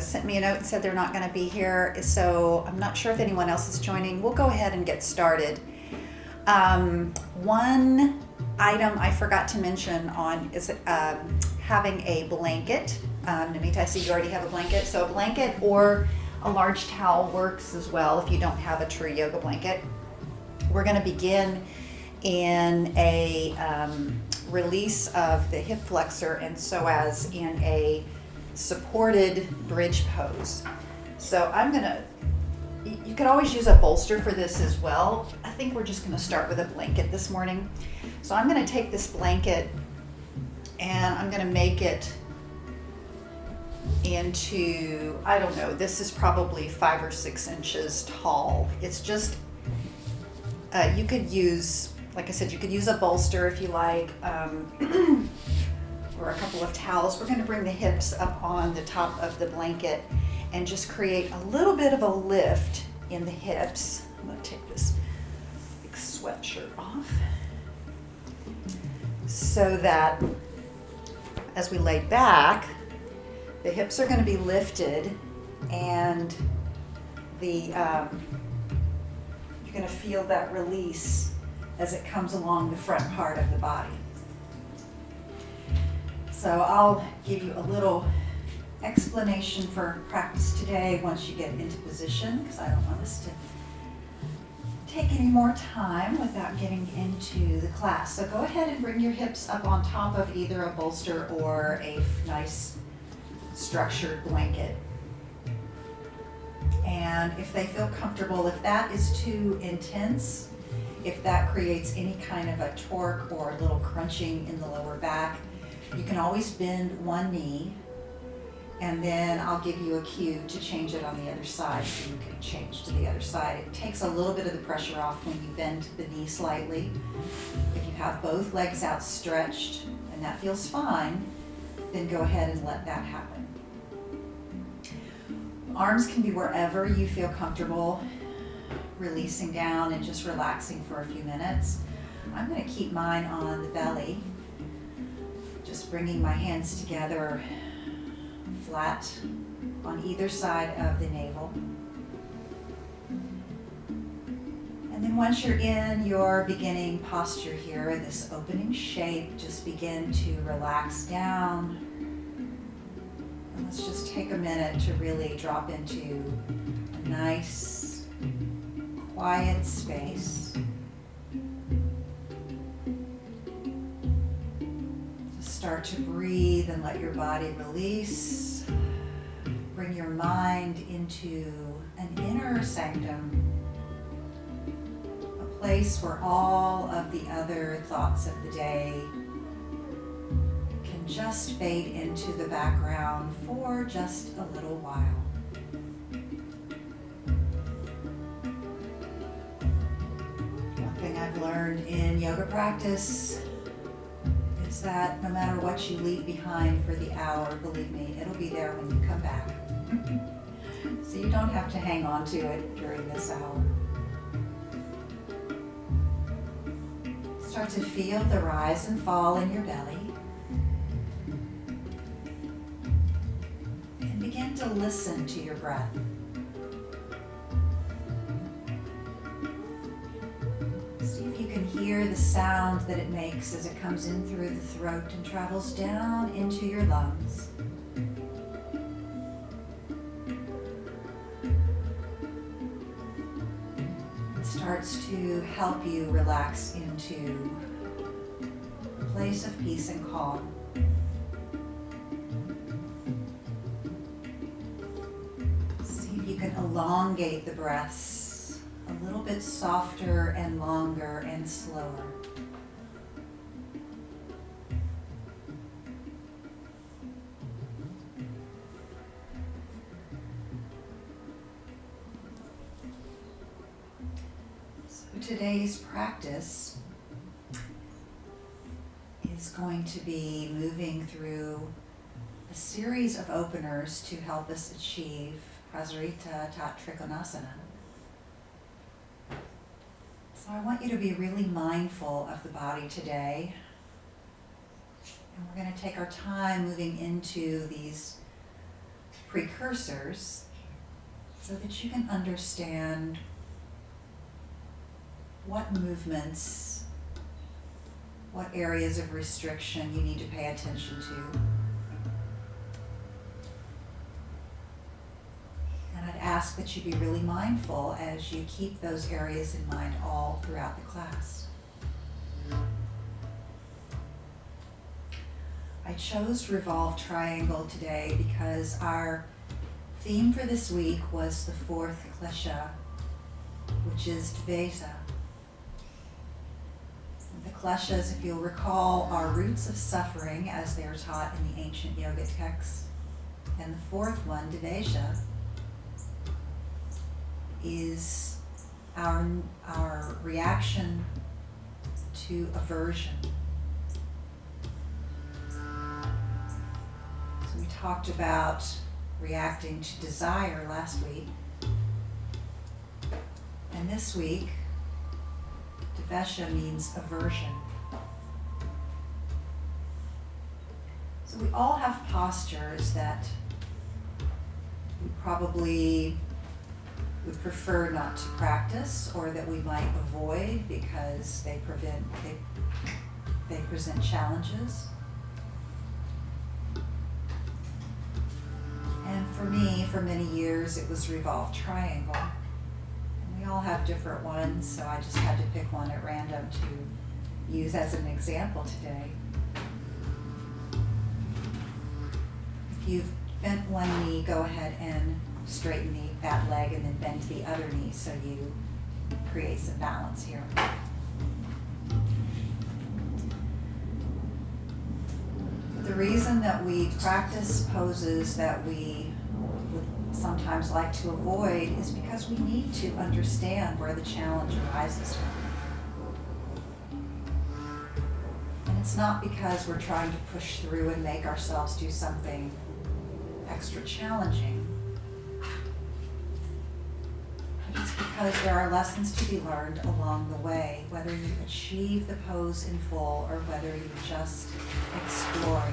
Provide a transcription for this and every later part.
Sent me a note and said they're not going to be here, so I'm not sure if anyone else is joining. We'll go ahead and get started. One item I forgot to mention on is having a blanket. Namita, I see you already have a blanket, so a blanket or a large towel works as well if you don't have a true yoga blanket. We're going to begin in a release of the hip flexor and psoas in a supported bridge pose. So you could always use a bolster for this as well. I think we're just going to start with a blanket this morning. So I'm going to take this blanket and I'm going to make it into, I don't know, this is probably 5 or 6 inches tall. It's just, you could use, like I said, you could use a bolster if you like, or a couple of towels. We're going to bring the hips up on the top of the blanket and just create a little bit of a lift in the hips. I'm going to take this big sweatshirt off so that as we lay back, the hips are going to be lifted and you're going to feel that release as it comes along the front part of the body. So I'll give you a little explanation for practice today once you get into position, because I don't want us to take any more time without getting into the class. So go ahead and bring your hips up on top of either a bolster or a nice structured blanket. And if they feel comfortable, if that is too intense, if that creates any kind of a torque or a little crunching in the lower back, you can always bend one knee, and then I'll give you a cue to change it on the other side, so you can change to the other side. It takes a little bit of the pressure off when you bend the knee slightly. If you have both legs outstretched and that feels fine, then go ahead and let that happen. Arms can be wherever you feel comfortable, releasing down and just relaxing for a few minutes. I'm going to keep mine on the belly, just bringing my hands together flat on either side of the navel. And then once you're in your beginning posture here, this opening shape, just begin to relax down. And let's just take a minute to really drop into a nice, quiet space. Start to breathe and let your body release. Bring your mind into an inner sanctum, a place where all of the other thoughts of the day can just fade into the background for just a little while. One thing I've learned in yoga practice is that no matter what you leave behind for the hour, believe me, it'll be there when you come back. So you don't have to hang on to it during this hour. Start to feel the rise and fall in your belly. And begin to listen to your breath. See if you can hear the sound that it makes as it comes in through the throat and travels down into your lungs. It starts to help you relax into a place of peace and calm. See if you can elongate the breaths a little bit softer and longer and slower. So today's practice is going to be moving through a series of openers to help us achieve Prasarita Tat Trikonasana. So I want you to be really mindful of the body today. And we're going to take our time moving into these precursors so that you can understand what movements, what areas of restriction you need to pay attention to. And I'd ask that you be really mindful as you keep those areas in mind all throughout the class. I chose Revolved Triangle today because our theme for this week was the fourth klesha, which is Dvesa. The kleshas, if you'll recall, are roots of suffering as they are taught in the ancient yoga texts. And the fourth one, Dvesa, is our reaction to aversion. So we talked about reacting to desire last week. And this week, Dvesha means aversion. So we all have postures that we probably would prefer not to practice, or that we might avoid because they present challenges. And for me, for many years, it was Revolved Triangle. And we all have different ones, so I just had to pick one at random to use as an example today. If you've bent one knee, go ahead and straighten that leg and then bend the other knee so you create some balance here. The reason that we practice poses that we would sometimes like to avoid is because we need to understand where the challenge arises from. And it's not because we're trying to push through and make ourselves do something extra challenging. It's because there are lessons to be learned along the way, whether you achieve the pose in full or whether you're just exploring.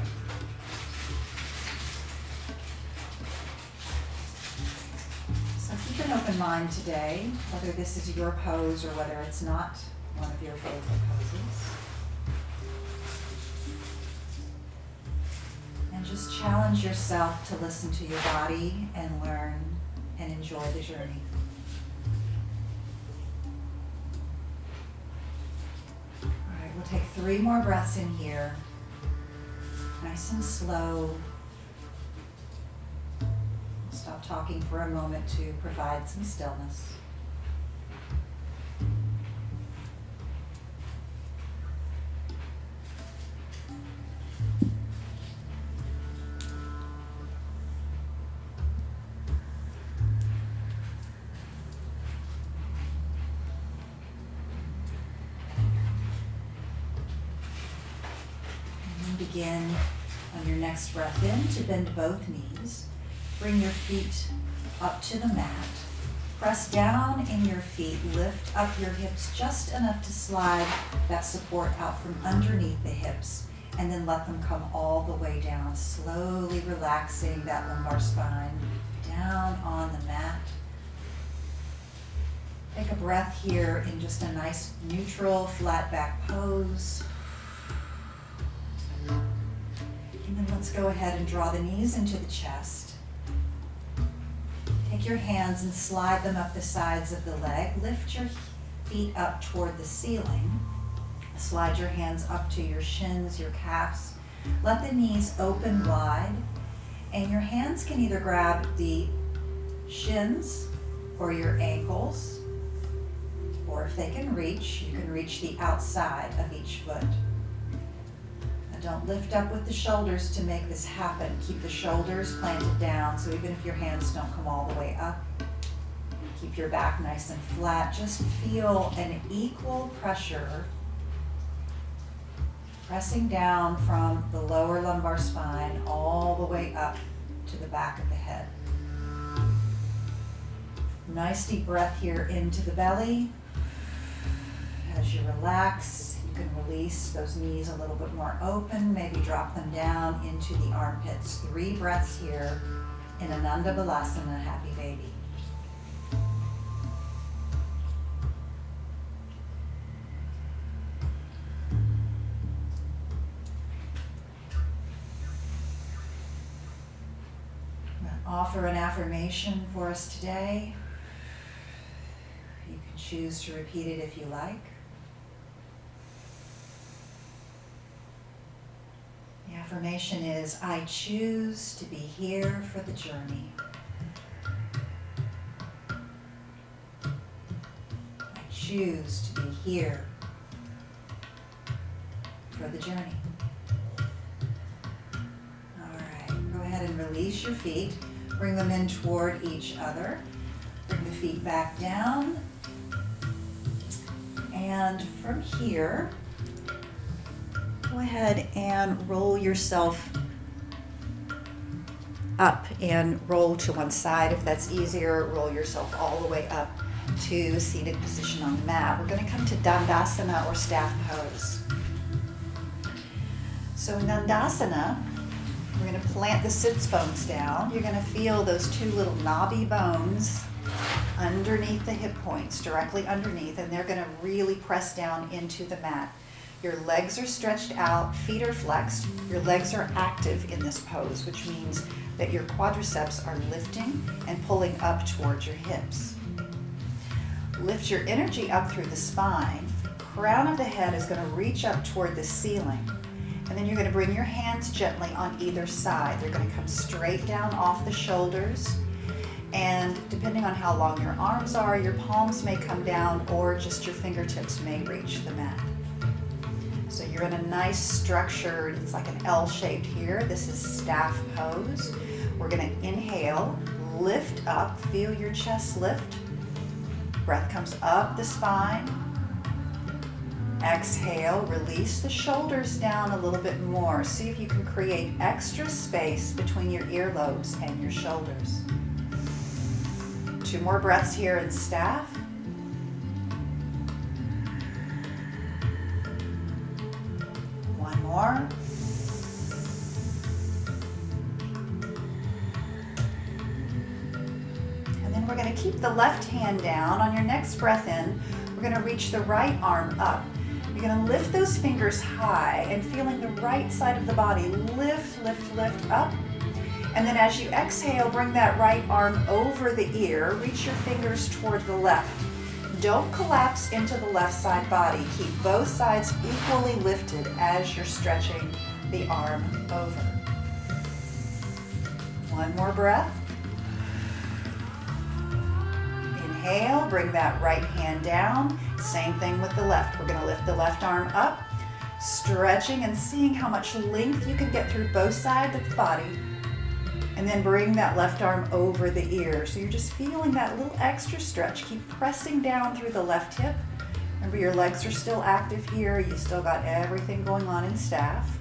So keep an open mind today, whether this is your pose or whether it's not one of your favorite poses. And just challenge yourself to listen to your body and learn and enjoy the journey. We'll take 3 more breaths in here, nice and slow. Stop talking for a moment to provide some stillness. Begin on your next breath in to bend both knees. Bring your feet up to the mat. Press down in your feet. Lift up your hips just enough to slide that support out from underneath the hips, and then let them come all the way down, slowly relaxing that lumbar spine down on the mat. Take a breath here in just a nice neutral flat back pose. And then let's go ahead and draw the knees into the chest. Take your hands and slide them up the sides of the leg. Lift your feet up toward the ceiling. Slide your hands up to your shins, your calves. Let the knees open wide. And your hands can either grab the shins or your ankles, or if they can reach, you can reach the outside of each foot. Don't lift up with the shoulders to make this happen. Keep the shoulders planted down, so even if your hands don't come all the way up, keep your back nice and flat. Just feel an equal pressure pressing down from the lower lumbar spine all the way up to the back of the head. Nice deep breath here into the belly. As you relax, you can release those knees a little bit more open, maybe drop them down into the armpits. 3 breaths here. in Ananda Balasana, Happy Baby. Offer an affirmation for us today. You can choose to repeat it if you like. The affirmation is, I choose to be here for the journey. I choose to be here for the journey. All right, go ahead and release your feet. Bring them in toward each other. Bring the feet back down. And from here, go ahead and roll yourself up and roll to one side. If that's easier, roll yourself all the way up to seated position on the mat. We're going to come to Dandasana or staff pose. So in Dandasana, we're going to plant the sits bones down. You're going to feel those two little knobby bones underneath the hip points, directly underneath, and they're going to really press down into the mat. Your legs are stretched out, feet are flexed. Your legs are active in this pose, which means that your quadriceps are lifting and pulling up towards your hips. Lift your energy up through the spine. Crown of the head is going to reach up toward the ceiling. And then you're going to bring your hands gently on either side. They're going to come straight down off the shoulders. And depending on how long your arms are, your palms may come down or just your fingertips may reach the mat. So you're in a nice structured, it's like an L shaped here. This is staff pose. We're going to inhale, lift up, feel your chest lift. Breath comes up the spine. Exhale, release the shoulders down a little bit more. See if you can create extra space between your earlobes and your shoulders. 2 more breaths here in staff. One more. And then we're going to keep the left hand down. On your next breath in, we're going to reach the right arm up. You're going to lift those fingers high and feeling the right side of the body lift, lift, lift up. And then as you exhale, bring that right arm over the ear. Reach your fingers toward the left. Don't collapse into the left side body. Keep both sides equally lifted as you're stretching the arm over. One more breath. Inhale, bring that right hand down. Same thing with the left. We're going to lift the left arm up, stretching and seeing how much length you can get through both sides of the body. And then bring that left arm over the ear. So you're just feeling that little extra stretch. Keep pressing down through the left hip. Remember, your legs are still active here. You've still got everything going on in staff.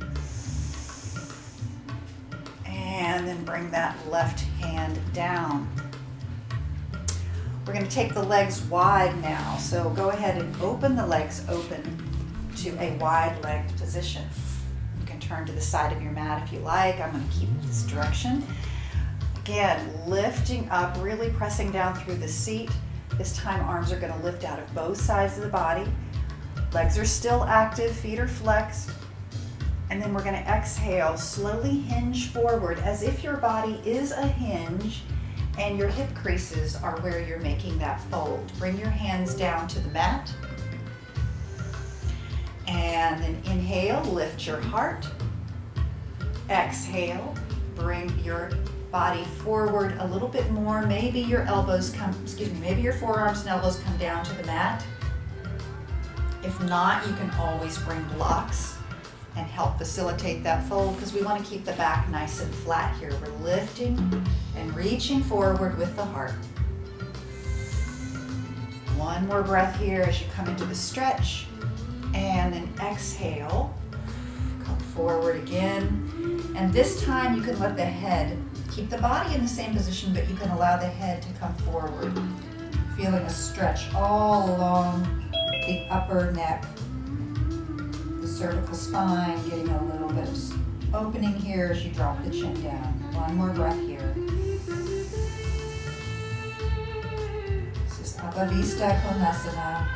And then bring that left hand down. We're going to take the legs wide now. So go ahead and open the legs open to a wide-legged position. You can turn to the side of your mat if you like. I'm going to keep this direction. Again, lifting up, really pressing down through the seat. This time arms are going to lift out of both sides of the body. Legs are still active, feet are flexed. And then we're going to exhale, slowly hinge forward as if your body is a hinge and your hip creases are where you're making that fold. Bring your hands down to the mat. And then inhale, lift your heart. Exhale, bring your body forward a little bit more. Maybe your maybe your forearms and elbows come down to the mat. If not, you can always bring blocks and help facilitate that fold because we want to keep the back nice and flat here. We're lifting and reaching forward with the heart. One more breath here as you come into the stretch. And then exhale, come forward again. And this time you can let the head, keep the body in the same position, but you can allow the head to come forward. Feeling a stretch all along the upper neck, the cervical spine, getting a little bit of opening here as you drop the chin down. One more breath here. Baddha Vista Konasana.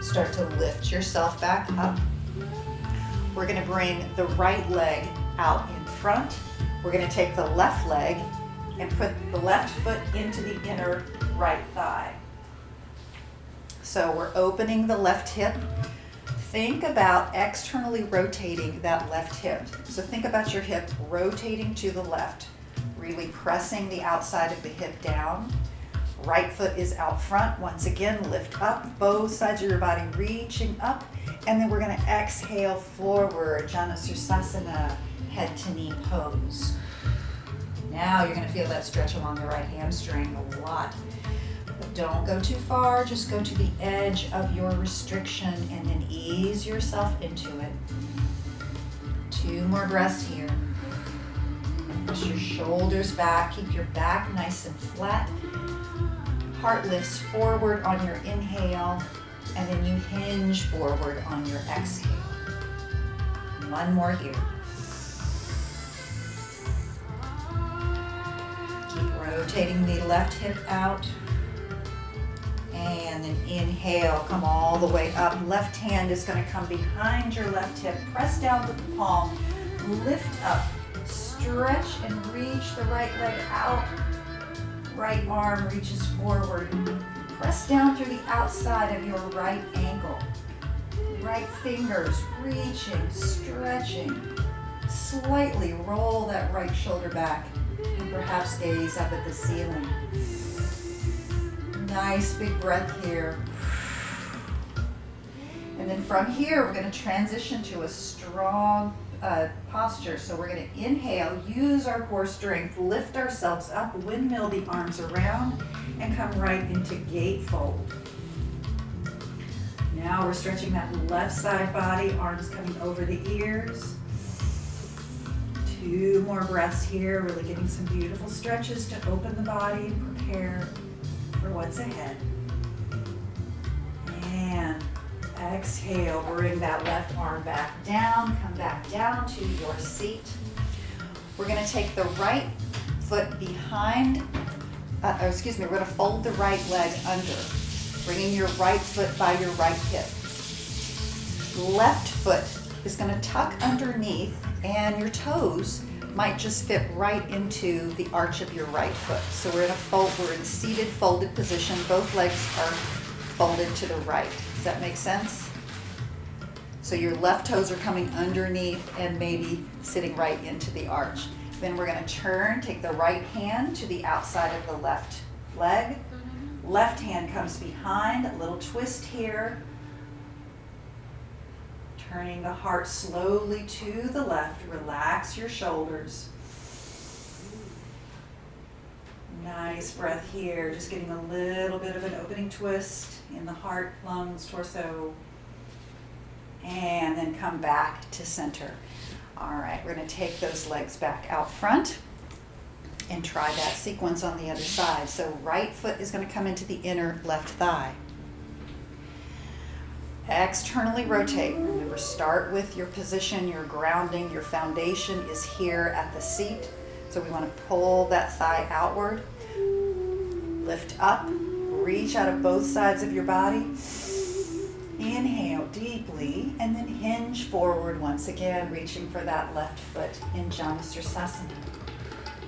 Start to lift yourself back up. We're going to bring the right leg out in front. We're going to take the left leg and put the left foot into the inner right thigh. So we're opening the left hip. Think about externally rotating that left hip. So think about your hip rotating to the left, really pressing the outside of the hip down. Right foot is out front. Once again, lift up, both sides of your body reaching up. And then we're going to exhale forward, Janusirasana, head to knee pose. Now you're going to feel that stretch along the right hamstring a lot. But don't go too far, just go to the edge of your restriction and then ease yourself into it. 2 more breaths here. Push your shoulders back, keep your back nice and flat. Heart lifts forward on your inhale, and then you hinge forward on your exhale. 1 more here. Keep rotating the left hip out. And then inhale, come all the way up. Left hand is going to come behind your left hip. Press down with the palm. Lift up. Stretch and reach the right leg out. Right arm reaches forward. Press down through the outside of your right ankle. Right fingers reaching, stretching. Slightly roll that right shoulder back and perhaps gaze up at the ceiling. Nice big breath here. And then from here, we're going to transition to a strong posture. So we're going to inhale, use our core strength, lift ourselves up, windmill the arms around, and come right into gate fold. Now we're stretching that left side body, arms coming over the ears. 2 more breaths here, really getting some beautiful stretches to open the body and prepare for what's ahead. And exhale, bring that left arm back down, come back down to your seat. We're going to take the right foot behind, we're going to fold the right leg under, bringing your right foot by your right hip. Left foot is going to tuck underneath, and your toes might just fit right into the arch of your right foot. So we're in seated folded position. Both legs are folded to the right. Does that make sense? So your left toes are coming underneath and maybe sitting right into the arch. Then we're going to turn, take the right hand to the outside of the left leg. Left hand comes behind, a little twist here. Turning the heart slowly to the left. Relax your shoulders. Nice breath here. Just getting a little bit of an opening twist in the heart, lungs, torso. And then come back to center. All right, we're going to take those legs back out front and try that sequence on the other side. So right foot is going to come into the inner left thigh. Externally rotate. Remember, start with your position, your grounding, your foundation is here at the seat. So we want to pull that thigh outward. Lift up, reach out of both sides of your body. Inhale deeply, and then hinge forward once again, reaching for that left foot in Janusirasana.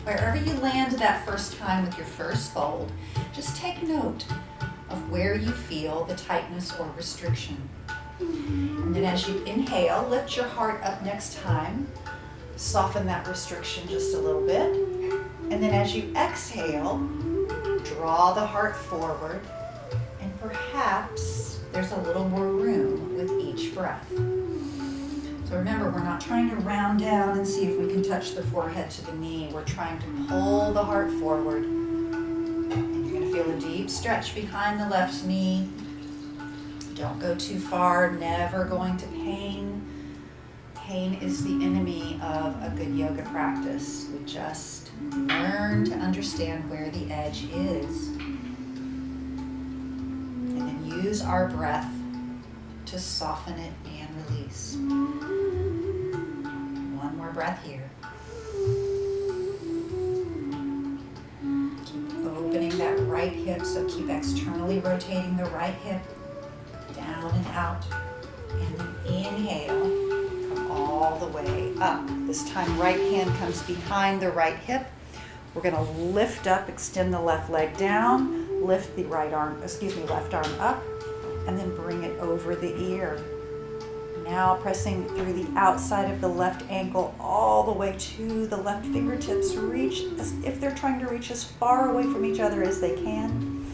Wherever you land that first time with your first fold, just take note of where you feel the tightness or restriction. And then as you inhale, lift your heart up next time. Soften that restriction just a little bit. And then as you exhale, draw the heart forward, and perhaps there's a little more room with each breath. So remember, we're not trying to round down and see if we can touch the forehead to the knee. We're trying to pull the heart forward. And you're going to feel a deep stretch behind the left knee. Don't go too far, never going to pain. Pain is the enemy of a good yoga practice. We just learn to understand where the edge is. And then use our breath to soften it and release. One more breath here. right hip, so keep externally rotating the right hip down and out. And then inhale, come all the way up. This time right hand comes behind the right hip. We're going to lift up, extend the left leg down, lift the left arm up, and then bring it over the ear. Now pressing through the outside of the left ankle all the way to the left fingertips. Reach as if they're trying to reach as far away from each other as they can.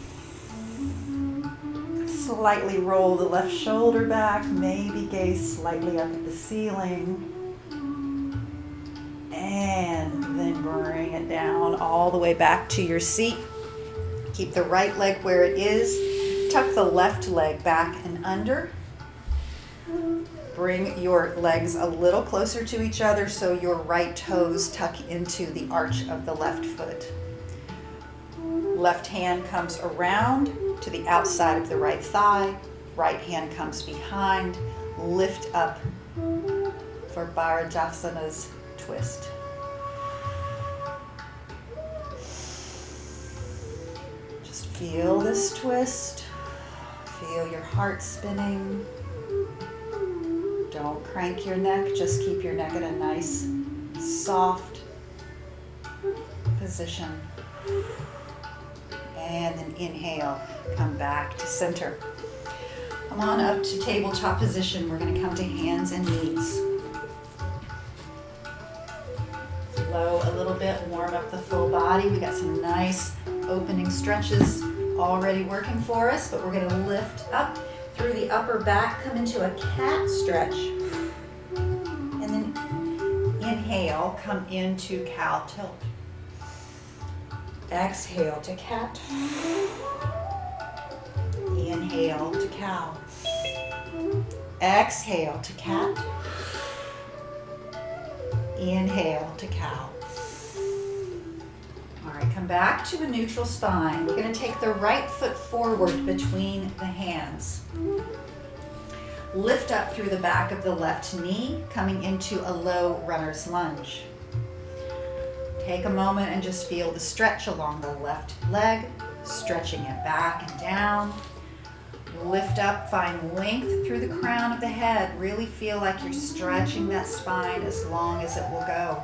Slightly roll the left shoulder back, maybe gaze slightly up at the ceiling. And then bring it down all the way back to your seat. Keep the right leg where it is. Tuck the left leg back and under. Bring your legs a little closer to each other so your right toes tuck into the arch of the left foot. Left hand comes around to the outside of the right thigh. Right hand comes behind. Lift up for Bharadasana's twist. Just feel this twist. Feel your heart spinning. Don't crank your neck, just keep your neck at a nice, soft position. And then inhale, come back to center. Come on up to tabletop position. We're going to come to hands and knees. Flow a little bit, warm up the full body. We got some nice opening stretches already working for us, but we're going to lift up through the upper back, come into a cat stretch, and then inhale, come into cow tilt. Exhale to cat. Inhale to cow. Exhale to cat. Inhale to cow. All right, come back to a neutral spine. We're going to take the right foot forward between the hands. Lift up through the back of the left knee, coming into a low runner's lunge. Take a moment and just feel the stretch along the left leg, stretching it back and down. Lift up, find length through the crown of the head. Really feel like you're stretching that spine as long as it will go.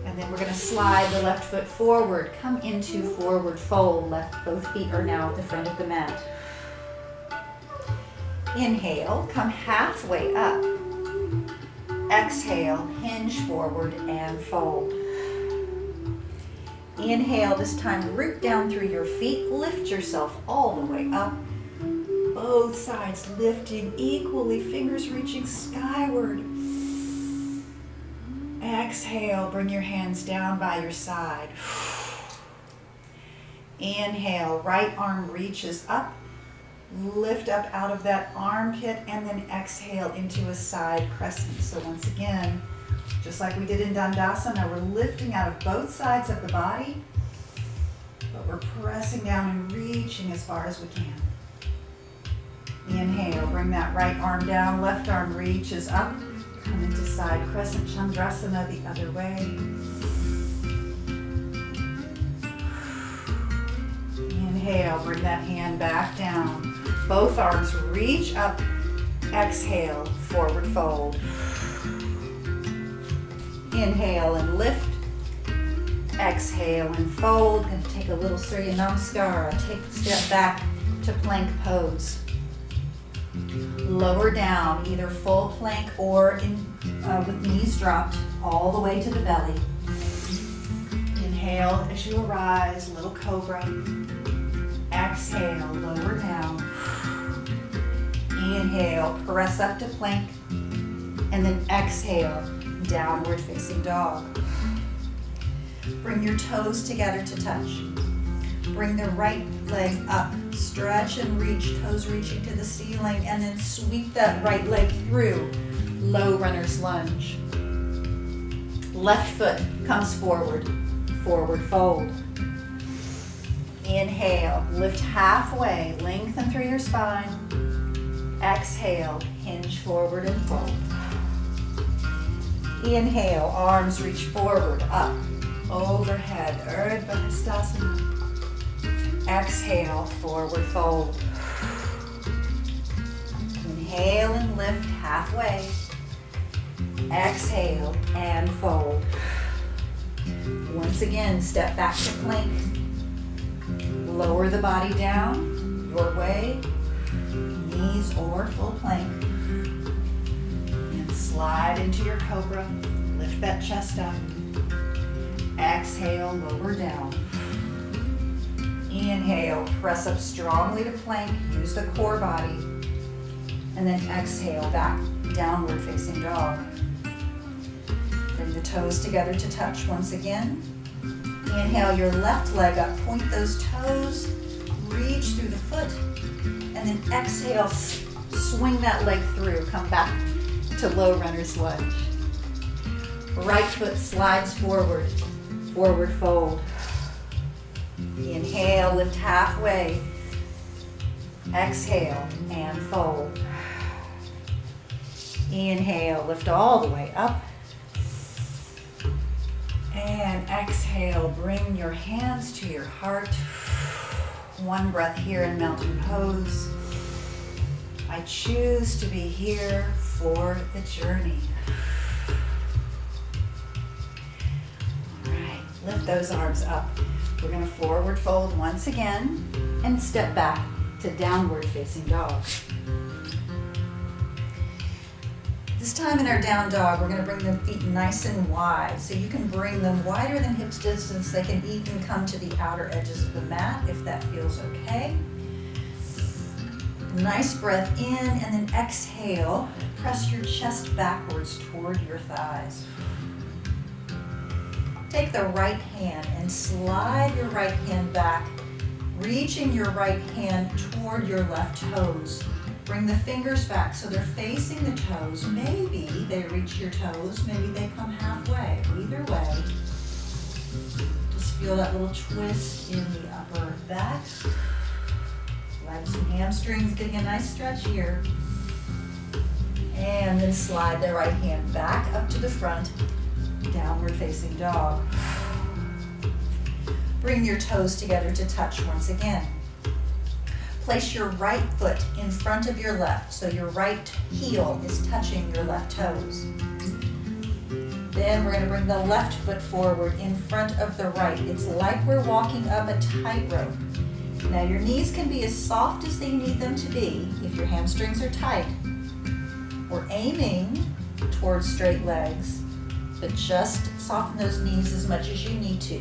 And then we're going to slide the left foot forward. Come into forward fold. Both feet are now at the front of the mat. Inhale, come halfway up. Exhale, hinge forward and fold. Inhale, this time root down through your feet. Lift yourself all the way up. Both sides lifting equally, fingers reaching skyward. Exhale, bring your hands down by your side. Inhale, right arm reaches up. Lift up out of that armpit and then exhale into a side crescent. So once again, just like we did in Dandasana, we're lifting out of both sides of the body, but we're pressing down and reaching as far as we can. Inhale, bring that right arm down, left arm reaches up. Come into side crescent Chandrasana the other way. Inhale, bring that hand back down. Both arms reach up. Exhale, forward fold. Inhale and lift. Exhale and fold. Going to take a little Surya Namaskara. Take a step back to plank pose. Lower down, either full plank or with knees dropped all the way to the belly. Inhale as you arise, little cobra. Exhale, lower down. Inhale, press up to plank. And then exhale, downward facing dog. Bring your toes together to touch. Bring the right leg up. Stretch and reach, toes reaching to the ceiling, and then sweep that right leg through. Low runner's lunge. Left foot comes forward, forward fold. Inhale, lift halfway, lengthen through your spine. Exhale, hinge forward and fold. Inhale, arms reach forward, up, overhead, Urdhva Hastasana. Exhale, forward fold. Inhale and lift halfway. Exhale and fold. Once again, step back to plank. Lower the body down, your way, knees or full plank. And slide into your cobra. Lift that chest up. Exhale, lower down. Inhale, press up strongly to plank. Use the core body. And then exhale, back, downward facing dog. Bring the toes together to touch once again. Inhale your left leg up, point those toes, reach through the foot, and then exhale, swing that leg through, come back to low runner's lunge. Right foot slides forward, forward fold. Inhale, lift halfway. Exhale and fold. Inhale, lift all the way up. And exhale, bring your hands to your heart. One breath here in mountain pose. I choose to be here for the journey. All right, lift those arms up. We're going to forward fold once again and step back to downward facing dog. This time in our down dog, we're going to bring the feet nice and wide. So you can bring them wider than hips distance. They can even come to the outer edges of the mat if that feels okay. Nice breath in and then exhale. Press your chest backwards toward your thighs. Take the right hand and slide your right hand back, reaching your right hand toward your left toes. Bring the fingers back so they're facing the toes. Maybe they reach your toes, maybe they come halfway. Either way, just feel that little twist in the upper back. Legs and hamstrings getting a nice stretch here. And then slide the right hand back up to the front, downward facing dog. Bring your toes together to touch once again. Place your right foot in front of your left, so your right heel is touching your left toes. Then we're going to bring the left foot forward in front of the right. It's like we're walking up a tightrope. Now your knees can be as soft as they need them to be if your hamstrings are tight. We're aiming towards straight legs, but just soften those knees as much as you need to.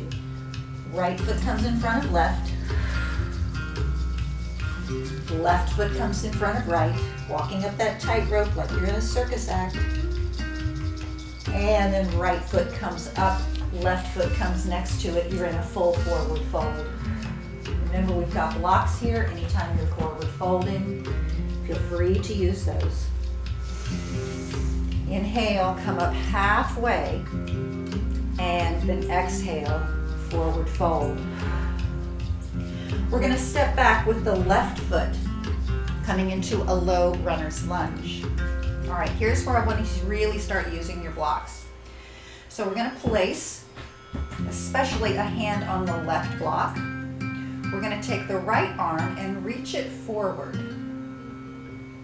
Right foot comes in front of left. Left foot comes in front of right, walking up that tightrope like you're in a circus act. And then right foot comes up, left foot comes next to it. You're in a full forward fold. Remember, we've got blocks here. Anytime you're forward folding, feel free to use those. Inhale, come up halfway, and then exhale, forward fold. We're going to step back with the left foot coming into a low runner's lunge. All right, here's where I want you to really start using your blocks. So we're going to place, especially a hand on the left block. We're going to take the right arm and reach it forward.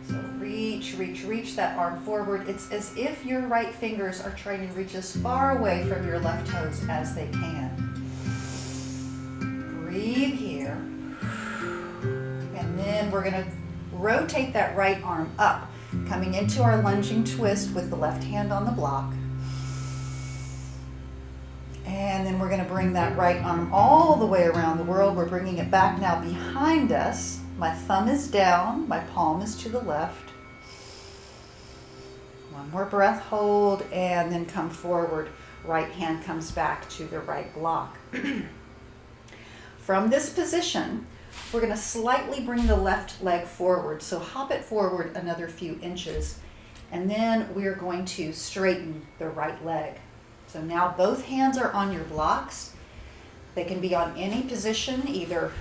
So reach that arm forward. It's as if your right fingers are trying to reach as far away from your left toes as they can. Breathe here. And then we're going to rotate that right arm up, coming into our lunging twist with the left hand on the block. And then we're going to bring that right arm all the way around the world. We're bringing it back now behind us. My thumb is down, my palm is to the left. One more breath, hold, and then come forward. Right hand comes back to the right block. From this position, we're going to slightly bring the left leg forward. So hop it forward another few inches. And then we're going to straighten the right leg. So now both hands are on your blocks. They can be on any position, either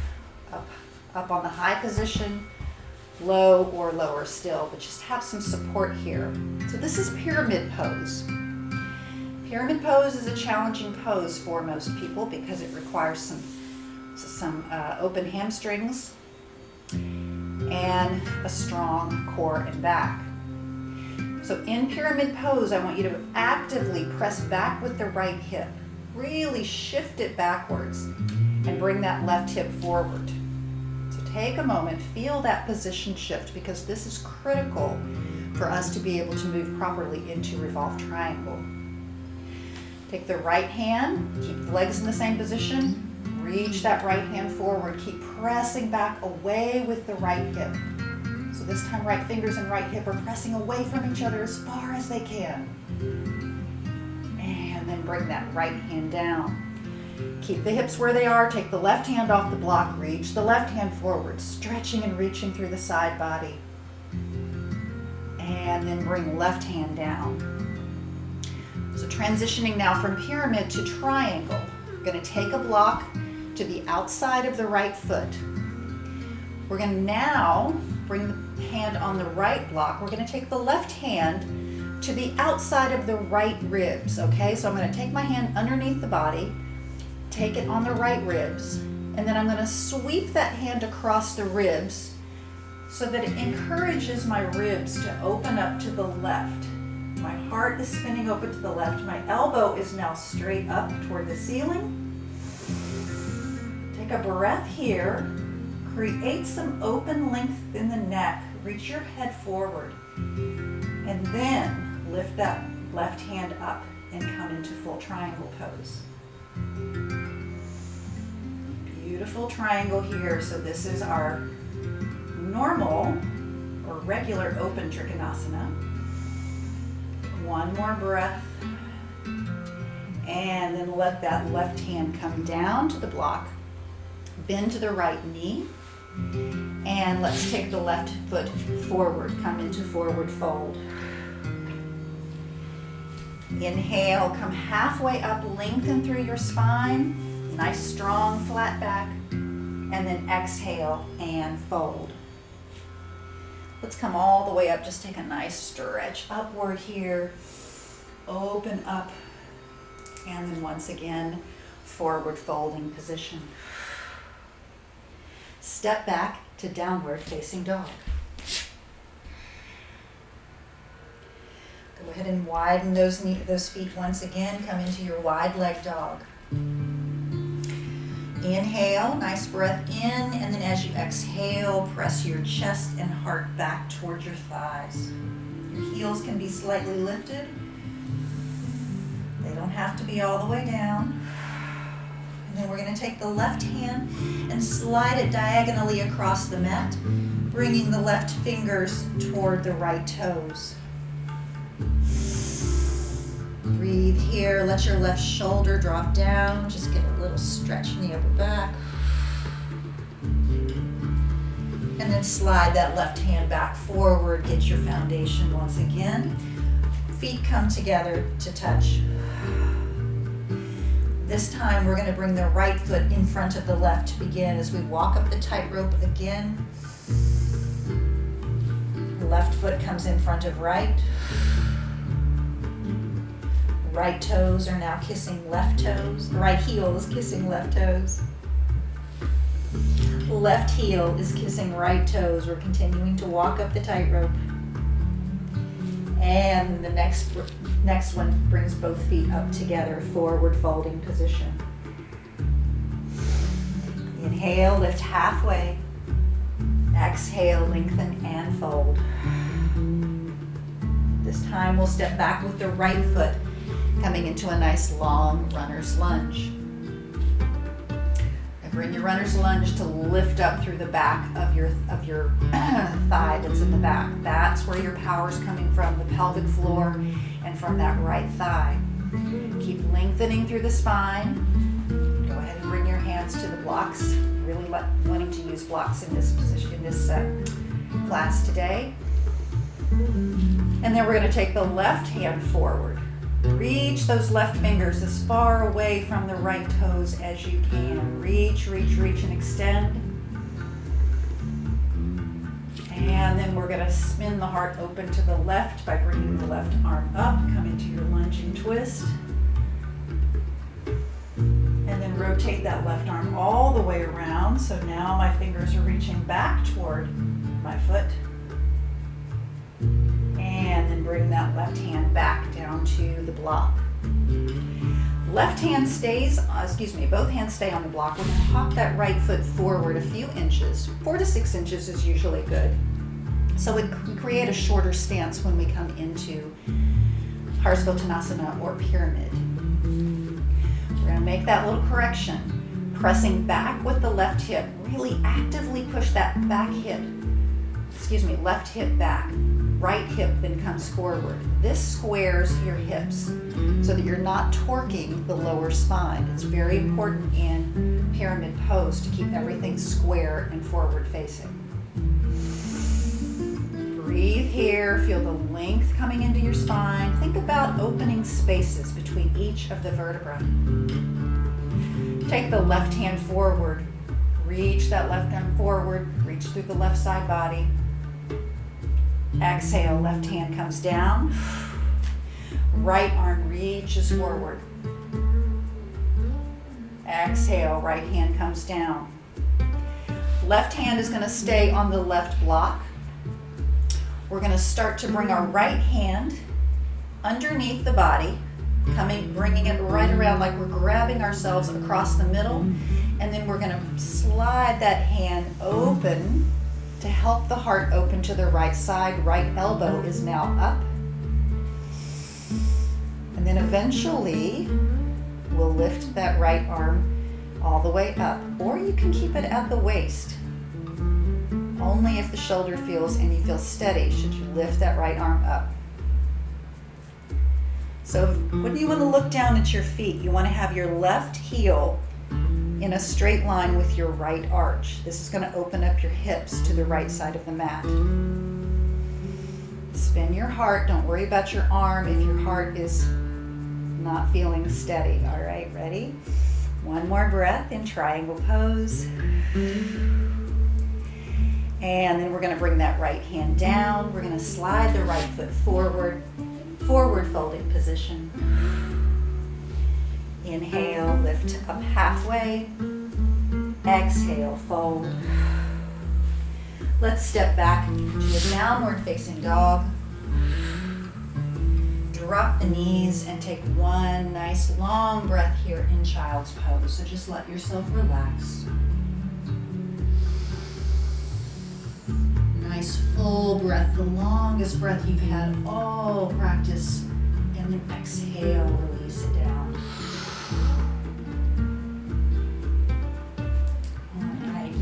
up on the high position, low, or lower still, but just have some support here. So this is pyramid pose. Pyramid pose is a challenging pose for most people because it requires some So some open hamstrings and a strong core and back. So in pyramid pose, I want you to actively press back with the right hip. Really shift it backwards and bring that left hip forward. So take a moment, feel that position shift, because this is critical for us to be able to move properly into revolved triangle. Take the right hand, keep the legs in the same position, reach that right hand forward, keep pressing back away with the right hip. So this time right fingers and right hip are pressing away from each other as far as they can. And then bring that right hand down. Keep the hips where they are, take the left hand off the block, reach the left hand forward, stretching and reaching through the side body. And then bring left hand down. So transitioning now from pyramid to triangle. We're going to take a block to the outside of the right foot. We're going to now bring the hand on the right block. We're going to take the left hand to the outside of the right ribs, okay? So I'm going to take my hand underneath the body, take it on the right ribs, and then I'm going to sweep that hand across the ribs so that it encourages my ribs to open up to the left. My heart is spinning open to the left. My elbow is now straight up toward the ceiling. Take a breath here. Create some open length in the neck. Reach your head forward. And then lift that left hand up and come into full triangle pose. Beautiful triangle here. So this is our normal or regular open Trikonasana. One more breath. And then let that left hand come down to the block. Bend to the right knee. And let's take the left foot forward. Come into forward fold. Inhale, come halfway up, lengthen through your spine. Nice strong flat back. And then exhale and fold. Let's come all the way up. Just take a nice stretch upward here. Open up. And then once again, forward folding position. Step back to downward facing dog. Go ahead and widen those feet once again. Come into your wide leg dog. Inhale, nice breath in, and then as you exhale, press your chest and heart back towards your thighs. Your heels can be slightly lifted. They don't have to be all the way down. And then we're going to take the left hand and slide it diagonally across the mat, bringing the left fingers toward the right toes. Breathe here. Let your left shoulder drop down. Just get a little stretch in the upper back. And then slide that left hand back forward. Get your foundation once again. Feet come together to touch. This time we're going to bring the right foot in front of the left to begin as we walk up the tightrope again. Left foot comes in front of right. Right toes are now kissing left toes. Right heel is kissing left toes. Left heel is kissing right toes. We're continuing to walk up the tightrope. And the next one brings both feet up together, forward folding position. Inhale, lift halfway. Exhale, lengthen and fold. This time we'll step back with the right foot, coming into a nice long runner's lunge. And bring your runner's lunge to lift up through the back of your thigh that's in the back. That's where your power is coming from, the pelvic floor and from that right thigh. Keep lengthening through the spine. Go ahead and bring your hands to the blocks. Really wanting to use blocks in this position, in this class today. And then we're going to take the left hand forward. Reach those left fingers as far away from the right toes as you can. Reach, reach, reach, and extend. And then we're going to spin the heart open to the left by bringing the left arm up. Come into your lunging twist. And then rotate that left arm all the way around. So now my fingers are reaching back toward my foot. And then bring that left hand back down to the block. Left hand stays, both hands stay on the block. We're going to hop that right foot forward a few inches. 4 to 6 inches is usually good. So we create a shorter stance when we come into Harsvottanasana or pyramid. We're going to make that little correction. Pressing back with the left hip. Really actively push that left hip back. Right hip then comes forward. This squares your hips so that you're not torquing the lower spine. It's very important in pyramid pose to keep everything square and forward facing. Breathe here, feel the length coming into your spine. Think about opening spaces between each of the vertebrae. Take the left hand forward, reach that left arm forward, reach through the left side body. Exhale, left hand comes down. Right arm reaches forward. Exhale, right hand comes down. Left hand is going to stay on the left block. We're going to start to bring our right hand underneath the body, bringing it right around like we're grabbing ourselves across the middle. And then we're going to slide that hand open to help the heart open to the right side. Right elbow is now up. And then eventually, we'll lift that right arm all the way up. Or you can keep it at the waist. Only if the shoulder feels and you feel steady should you lift that right arm up. So when you want to look down at your feet, you want to have your left heel in a straight line with your right arch. This is going to open up your hips to the right side of the mat. Spin your heart. Don't worry about your arm if your heart is not feeling steady. All right, ready? One more breath in triangle pose. And then we're going to bring that right hand down. We're going to slide the right foot forward, forward folding position. Inhale, lift up halfway. Exhale, fold. Let's step back to a downward facing dog. Drop the knees and take one nice long breath here in child's pose. So just let yourself relax. Nice full breath, the longest breath you've had all practice. And then exhale, release it down. All right,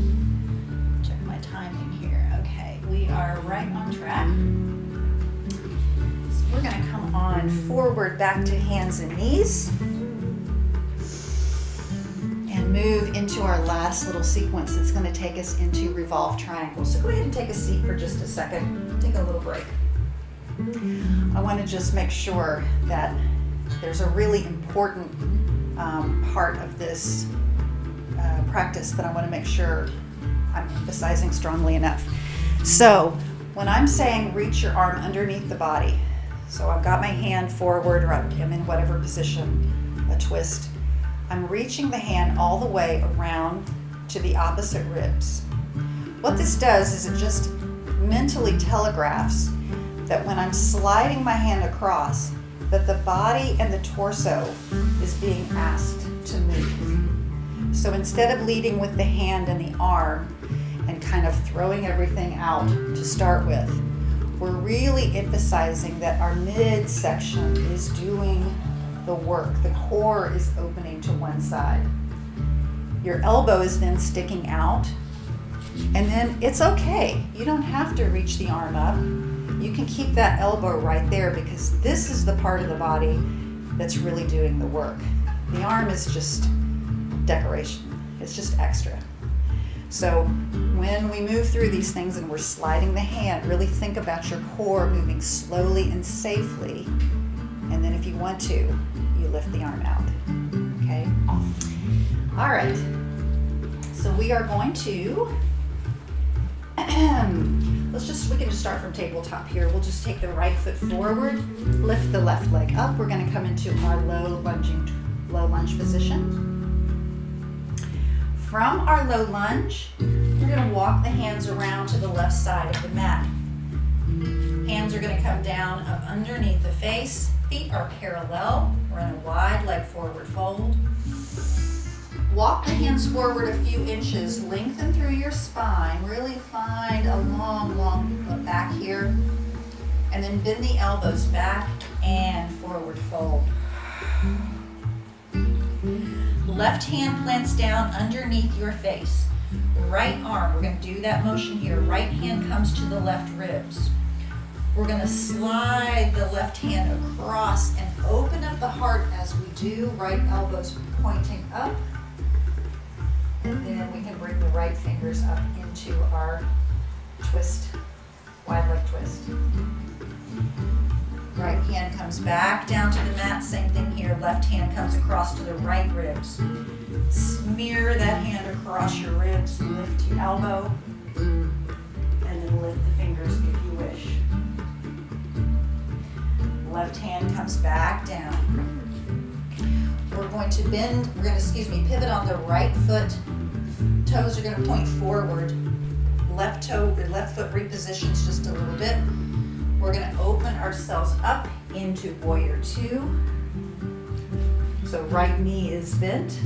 check my timing here. Okay, we are right on track. So we're going to come on forward back to hands and knees. Move into our last little sequence that's going to take us into Revolved Triangle. So go ahead and take a seat for just a second. Take a little break. I want to just make sure that there's a really important part of this practice that I want to make sure I'm emphasizing strongly enough. So when I'm saying reach your arm underneath the body, so I've got my hand forward or I'm in whatever position, a twist, I'm reaching the hand all the way around to the opposite ribs. What this does is it just mentally telegraphs that when I'm sliding my hand across, that the body and the torso is being asked to move. So instead of leading with the hand and the arm and kind of throwing everything out to start with, we're really emphasizing that our midsection is doing the work. The core is opening to one side. Your elbow is then sticking out, and then it's okay. You don't have to reach the arm up. You can keep that elbow right there because this is the part of the body that's really doing the work. The arm is just decoration. It's just extra. So when we move through these things and we're sliding the hand, really think about your core moving slowly and safely. And then if you want to, you lift the arm out, okay? All right, so we are going to, we can just start from tabletop here. We'll just take the right foot forward, lift the left leg up. We're gonna come into our low lunge position. From our low lunge, we're going to walk the hands around to the left side of the mat. Hands are going to come down up underneath the face. Feet are parallel. We're in a wide leg forward fold. Walk the hands forward a few inches. Lengthen through your spine. Really find a long back here. And then bend the elbows back and forward fold. Left hand plants down underneath your face. Right arm, we're going to do that motion here. Right hand comes to the left ribs. We're going to slide the left hand across and open up the heart as we do. Right elbows pointing up. And then we can bring the right fingers up into our twist, wide leg twist. Right hand comes back down to the mat, same thing here. Left hand comes across to the right ribs. Smear that hand across your ribs, lift your elbow, and then lift the fingers if you wish. Left hand comes back down. We're going to pivot on the right foot. Toes are going to point forward. Left foot repositions just a little bit. We're going to open ourselves up into Warrior Two. So right knee is bent.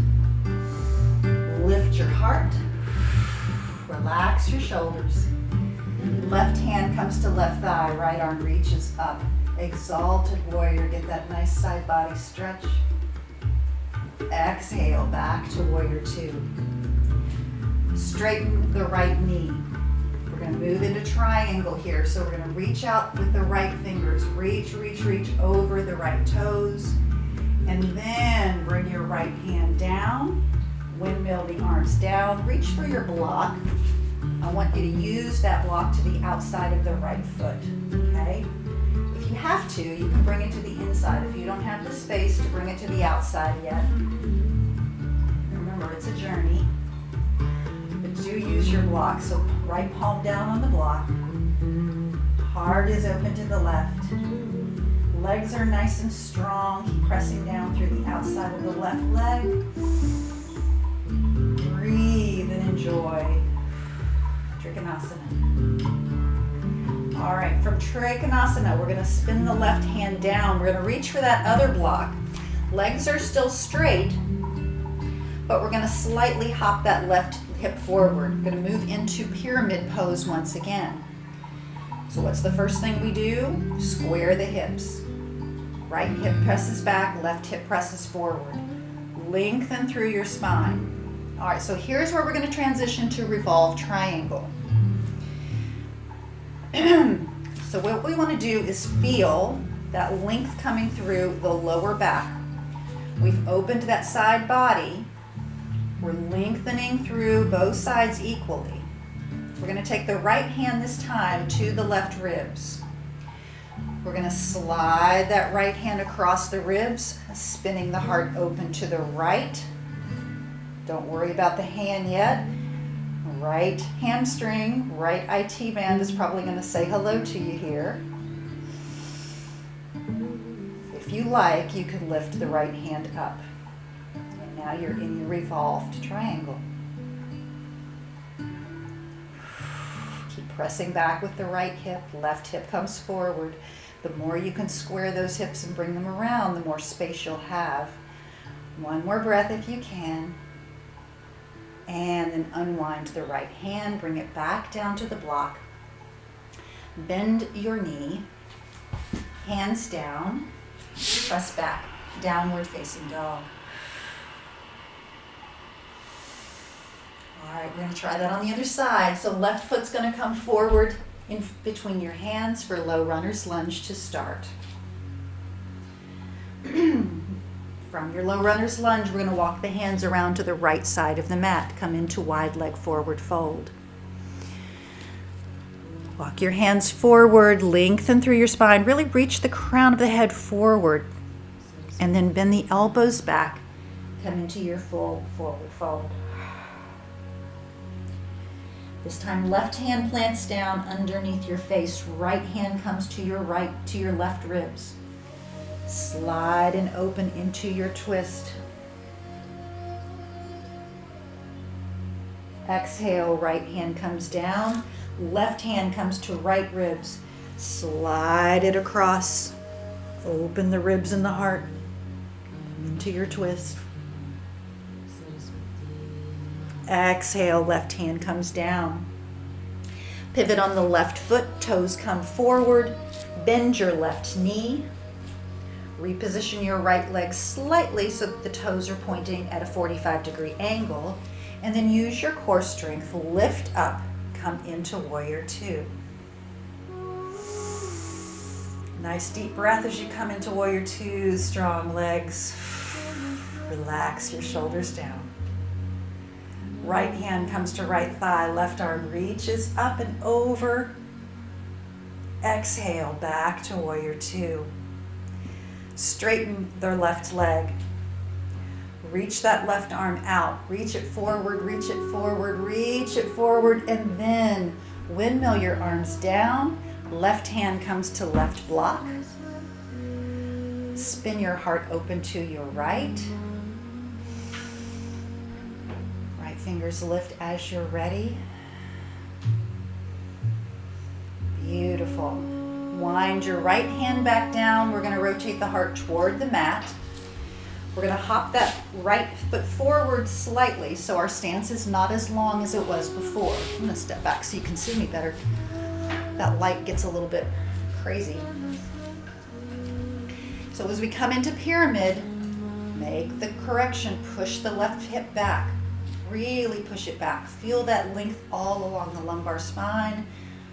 Lift your heart. Relax your shoulders. Left hand comes to left thigh. Right arm reaches up. Exalted Warrior. Get that nice side body stretch. Exhale back to Warrior Two. Straighten the right knee. We're going to move into triangle here. So we're going to reach out with the right fingers. Reach over the right toes. And then bring your right hand down. Windmill the arms down. Reach for your block. I want you to use that block to the outside of the right foot. Okay? If you have to, you can bring it to the inside. If you don't have the space to bring it to the outside yet, remember it's a journey. But do use your block. So right palm down on the block. Heart is open to the left. Legs are nice and strong. Keep pressing down through the outside of the left leg. Breathe and enjoy Trikonasana. All right, from Trikonasana, we're going to spin the left hand down. We're going to reach for that other block. Legs are still straight, but we're going to slightly hop that left hip forward. We're going to move into pyramid pose once again. So what's the first thing we do? Square the hips. Right hip presses back, left hip presses forward. Lengthen through your spine. All right, so here's where we're going to transition to Revolved Triangle. So what we want to do is feel that length coming through the lower back. We've opened that side body. We're lengthening through both sides equally. We're going to take the right hand this time to the left ribs. We're going to slide that right hand across the ribs, spinning the heart open to the right. Don't worry about the hand yet. Right hamstring, right IT band is probably going to say hello to you here. If you like, you can lift the right hand up. And now you're in your revolved triangle. Keep pressing back with the right hip. Left hip comes forward. The more you can square those hips and bring them around, the more space you'll have. One more breath if you can. And then unwind the right hand, bring it back down to the block. Bend your knee, hands down, press back, downward facing dog. All right, we're going to try that on the other side. So left foot's going to come forward in between your hands for low runner's lunge to start. From your low runner's lunge, we're going to walk the hands around to the right side of the mat. Come into wide leg forward fold. Walk your hands forward, lengthen through your spine. Really reach the crown of the head forward. And then bend the elbows back. Come into your full forward fold. This time, left hand plants down underneath your face. Right hand comes to your left ribs. Slide and open into your twist. Exhale, right hand comes down. Left hand comes to right ribs. Slide it across. Open the ribs and the heart into your twist. Exhale, left hand comes down. Pivot on the left foot, toes come forward. Bend your left knee. Reposition your right leg slightly so that the toes are pointing at a 45-degree angle. And then use your core strength, lift up, come into warrior two. Nice deep breath as you come into warrior two, strong legs. Relax your shoulders down. Right hand comes to right thigh, left arm reaches up and over. Exhale, back to warrior two. Straighten their left leg. Reach that left arm out. Reach it forward, reach it forward, reach it forward, and then windmill your arms down. Left hand comes to left block. Spin your heart open to your right. Right fingers lift as you're ready. Beautiful. Wind your right hand back down. We're going to rotate the heart toward the mat. We're going to hop that right foot forward slightly so our stance is not as long as it was before. I'm going to step back so you can see me better. That light gets a little bit crazy. So as we come into pyramid, make the correction. Push the left hip back. Really push it back. Feel that length all along the lumbar spine.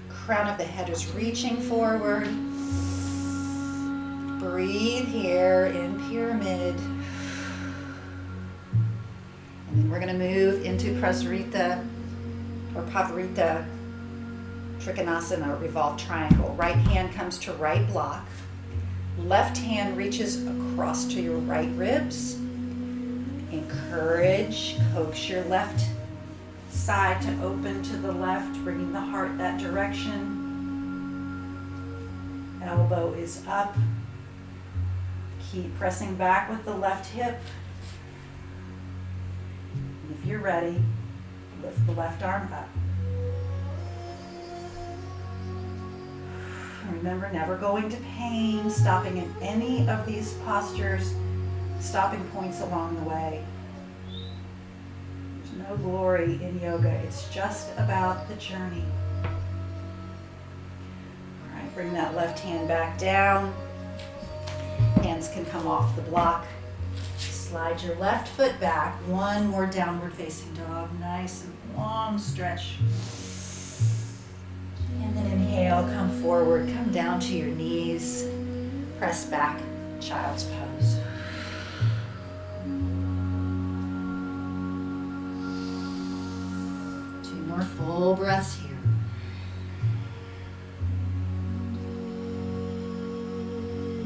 Crown of the head is reaching forward. Breathe here in pyramid. And then we're going to move into Prasarita or Pavarita Trikonasana, or Revolved Triangle. Right hand comes to right block. Left hand reaches across to your right ribs. Encourage, coax your left side to open to the left, bringing the heart that direction. Elbow is up. Keep pressing back with the left hip. And if you're ready, lift the left arm up. Remember, never going to pain, stopping in any of these postures, stopping points along the way. There's no glory in yoga. It's just about the journey. All right, bring that left hand back down. Hands can come off the block. Slide your left foot back. One more downward facing dog. Nice and long stretch. And then inhale, come forward, come down to your knees. Press back, child's pose. 2 more full breaths here.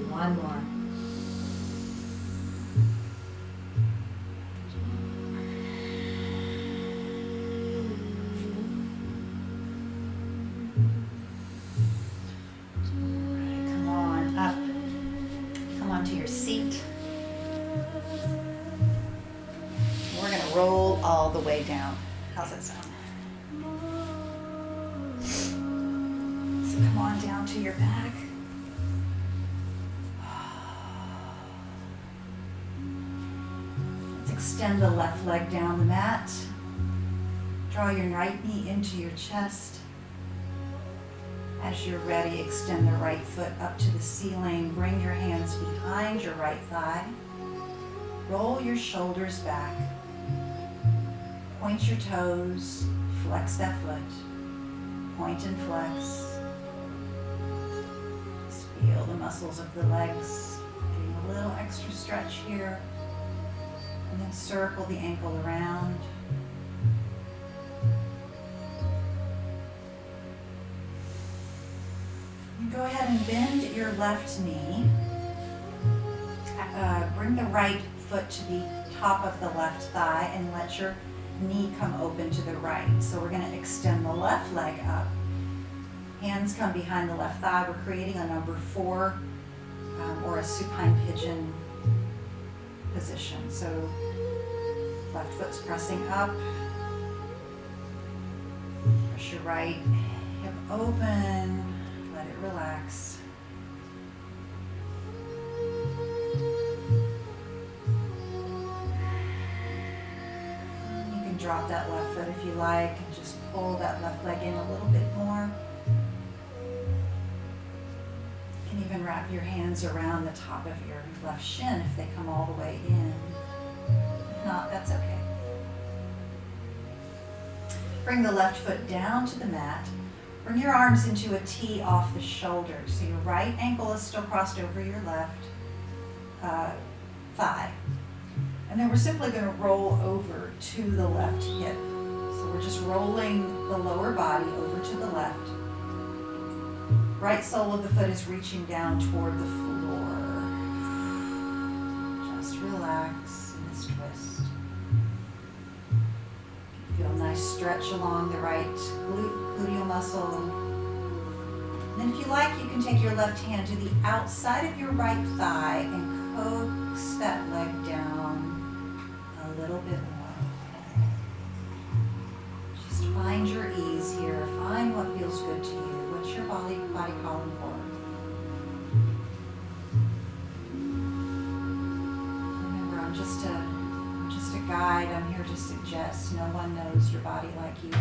One more. Roll all the way down. How's that sound? So come on down to your back. Let's extend the left leg down the mat. Draw your right knee into your chest. As you're ready, extend the right foot up to the ceiling. Bring your hands behind your right thigh. Roll your shoulders back. Point your toes, flex that foot, point and flex. Just feel the muscles of the legs, getting a little extra stretch here, and then circle the ankle around. And go ahead and bend your left knee. Bring the right foot to the top of the left thigh and let your knee come open to the right. So we're going to extend the left leg up. Hands come behind the left thigh. We're creating a number 4 or a supine pigeon position. So left foot's pressing up. Push your right hip open, let it relax. You can drop that left foot if you like and just pull that left leg in a little bit more. You can even wrap your hands around the top of your left shin if they come all the way in. If not, that's okay. Bring the left foot down to the mat. Bring your arms into a T off the shoulders. So your right ankle is still crossed over your left thigh. And then we're simply going to roll over to the left hip. So we're just rolling the lower body over to the left. Right sole of the foot is reaching down toward the floor. Just relax in this twist. Feel a nice stretch along the right gluteal muscle. And then if you like, you can take your left hand to the outside of your right thigh and coax that leg down a little bit more. Just find your ease here. Find what feels good to you. What's your body calling for? Remember, I'm just a guide. I'm here to suggest. No one knows your body like you do.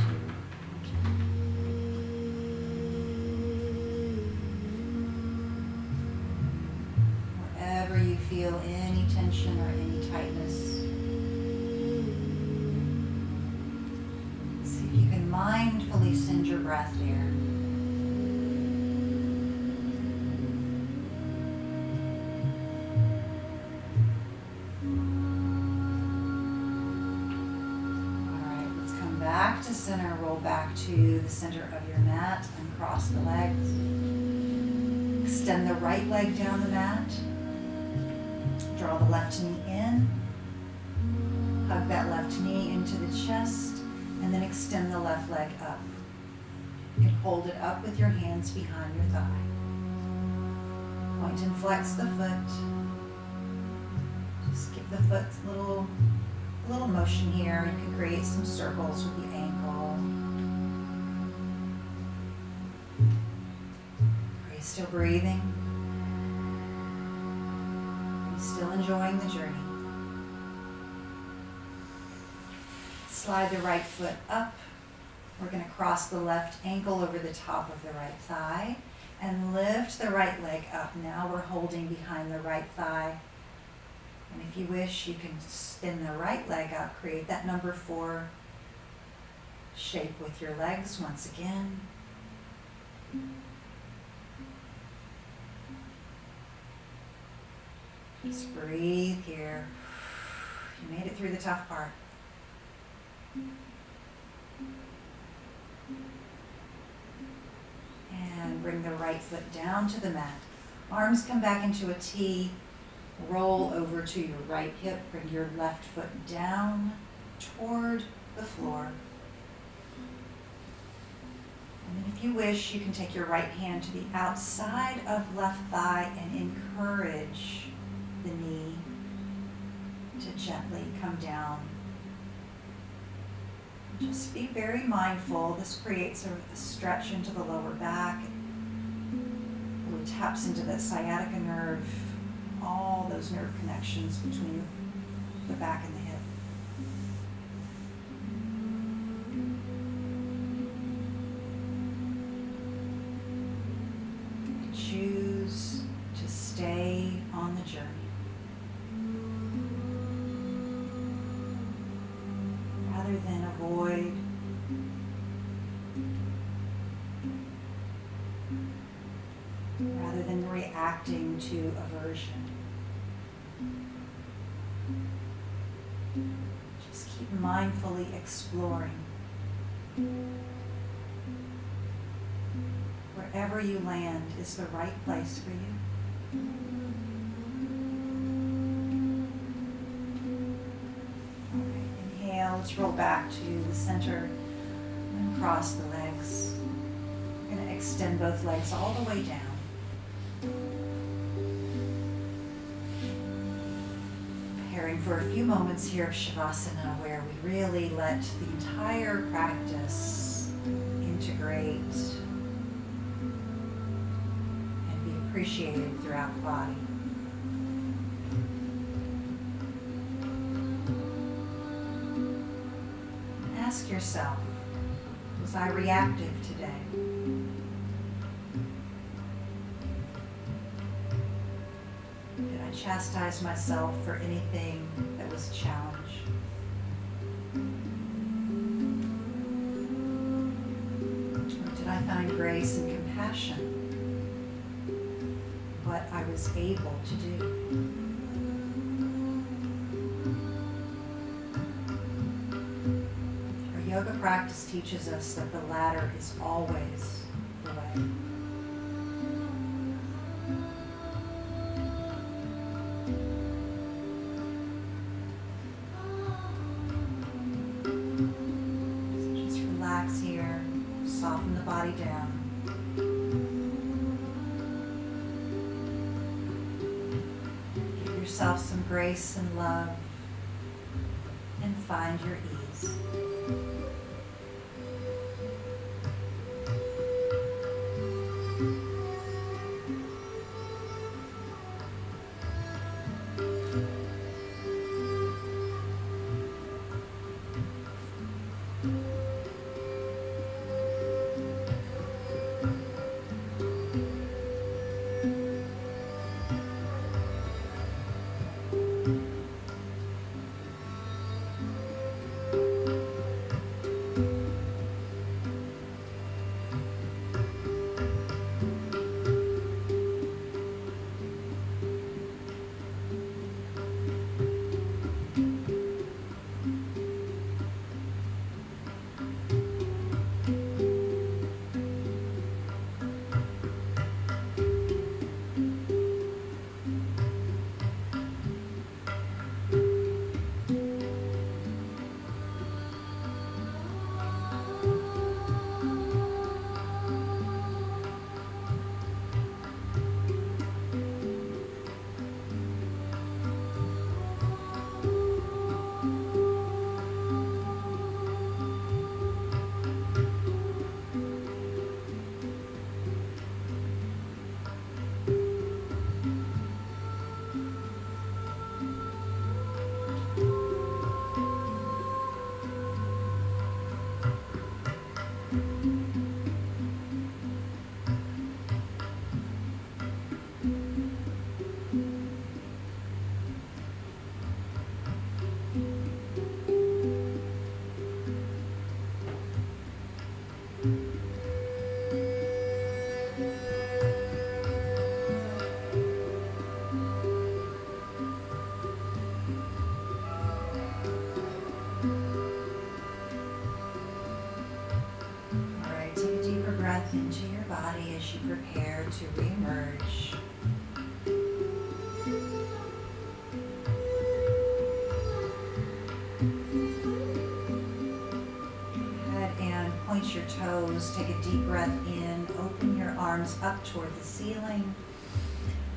Wherever you feel any tension or any tightness, see if you can mindfully send your breath there. Back to center, roll back to the center of your mat, uncross the legs. Extend the right leg down the mat. Draw the left knee in. Hug that left knee into the chest, and then extend the left leg up. You can hold it up with your hands behind your thigh. Point and flex the foot. Just give the foot a little motion here. You can create some circles with the ankle. Are you still breathing? Are you still enjoying the journey? Slide the right foot up. We're going to cross the left ankle over the top of the right thigh and lift the right leg up. Now we're holding behind the right thigh. And if you wish, you can spin the right leg up, create that number 4 shape with your legs once again. Just breathe here. You made it through the tough part. And bring the right foot down to the mat. Arms come back into a T. Roll over to your right hip. Bring your left foot down toward the floor. And then if you wish, you can take your right hand to the outside of left thigh and encourage the knee to gently come down. Just be very mindful. This creates a stretch into the lower back. It really taps into that sciatica nerve, all those nerve connections between the back and the hip. You can choose to stay on the journey. Rather than avoid. Rather than reacting to aversion. Just keep mindfully exploring. Wherever you land is the right place for you. All right, inhale, let's roll back to the center and cross the legs. We're going to extend both legs all the way down. Preparing for a few moments here of Shavasana, where we really let the entire practice integrate and be appreciated throughout the body. Ask yourself, was I reactive today? Did I chastise myself for anything that was a challenge? Or did I find grace and compassion in what I was able to do? Yoga practice teaches us that the latter is always the way. So just relax here, soften the body down. Give yourself some grace and love, and find your ease. Into your body as you prepare to reemerge. Go ahead and point your toes. Take a deep breath in. Open your arms up toward the ceiling.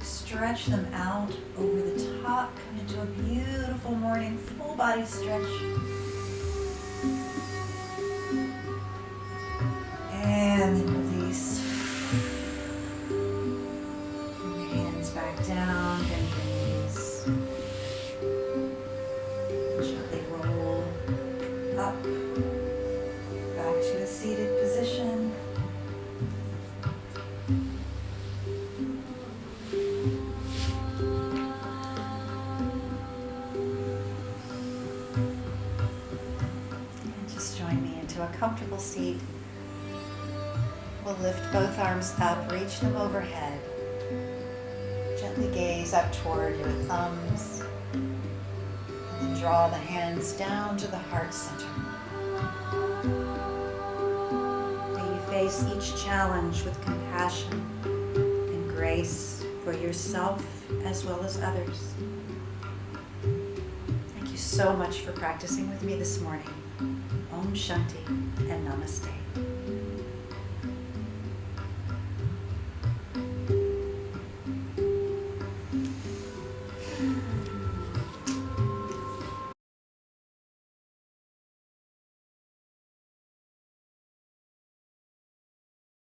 Stretch them out over the top. Come into a beautiful morning full body stretch. And then release. Bring your hands back down, bend your knees. Gently roll up, back to a seated position. And just join me into a comfortable seat. We'll lift both arms up, reach them overhead. Gently gaze up toward your thumbs. And then draw the hands down to the heart center. May you face each challenge with compassion and grace for yourself as well as others. Thank you so much for practicing with me this morning. Om Shanti and Namaste.